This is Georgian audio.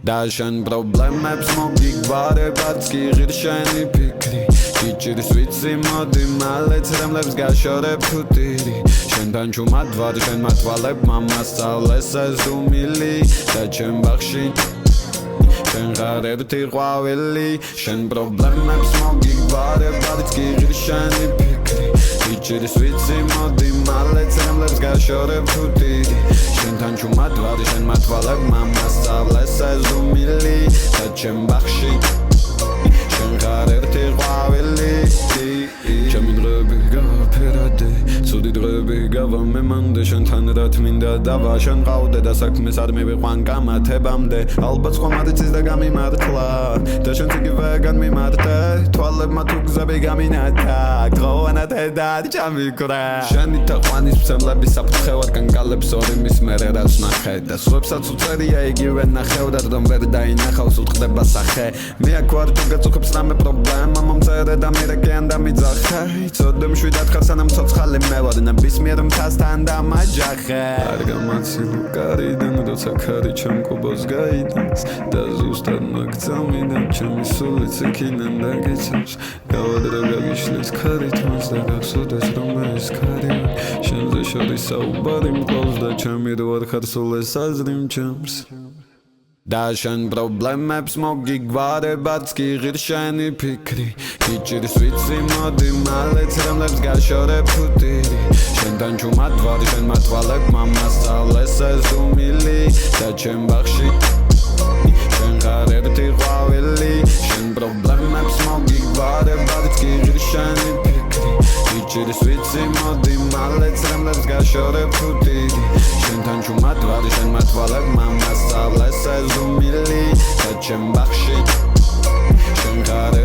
და შენ პრობლემებს მოგიგვარებაც კი ღირ შენი ფიქრი გიჭირს ვიცი მოდი მალეც რემლებს გაშორებ თუ ტირი შენთან ჩუმად ვარ შენ მათვალებმა მასწავლეს ეს უმილი და ჩემ ბაღში შენ ხარ ერთი ყვავილი შენ პრობლემებს მოგიგვარებაც კი ღირ შენი ფიქრი გიჭირს ვიცი მოდი მალეც რემლებს გაშორებ თუ ტირი შენთან ჩუმად ვარ შენ მათვალებმა მასწავლეს ეს უმილი და ჩემ ბაღში შენ ხარ ერთი ყვავილი ჩემი დღეები გავაფერადე ცუდი დღეები გავამემამდე შენთან რაც მინდა დავა შენ ყავდე და საქმეს არ მივიყვან გამათებამდე ალბათ სხვა მარიცის და გამიმართლა და შენც იგივე განმიმარტე თვალებმა თუ გზები გამინათა გროვანათე და ჩამიკვრა შენი თაყვანის მცემლები საფრთხევად განკალებს ორი მის მერე რაც ნახე და სხვებსაც უწერია იგივე ნახევრად რომ ვერ დაინახავს უტყდება სახე მე აქ ვარ თუ გაწუხებს რამე პრობლემა მომწერე და მირეკიან და მიძახე იცოდე მშვიდად ხარ სანამ ცოცხალი მე ვარ ნებისმიერ მთასთან დამაჯახე არ გამაცილო კარიდან როცა ქარი ჩემ კუბოს გაიდანს და ზუსტად მაგწამიდან ჩემი სულიც იქიდან დაგეცემს გავადრე გაგიშლის ქარით მას და გახსოვდეს რომ ეს ქარი შენზე შორის საუბარი მყავს და ჩემი რო არ ხარ სულ ეს აზრი მჩემს და შენ პრობლემებს მოგიგვარებაც კი ღირ შენი ფიქრი გიჭირს ვიცი მოდი მალეც რემლებს გაშორებ თუ ტირი შენთან ჩუმად ვარ შენ მათვალებმა მასწავლეს ეს უმილი და ჩემ ბაღში შენ ხარ ერთი ყვავილი შენ პრობლემებს მოგიგვარებაც კი ღირ შენი ფიქრი გიჭირს ვიცი მოდი მალეც რემლებს გაშორებ თუ ტირი შენთან ჩუმად ვარ შენ მათვალებმა მასწავლეს ეს უმილი და ჩემ ბაღში შენ ხარ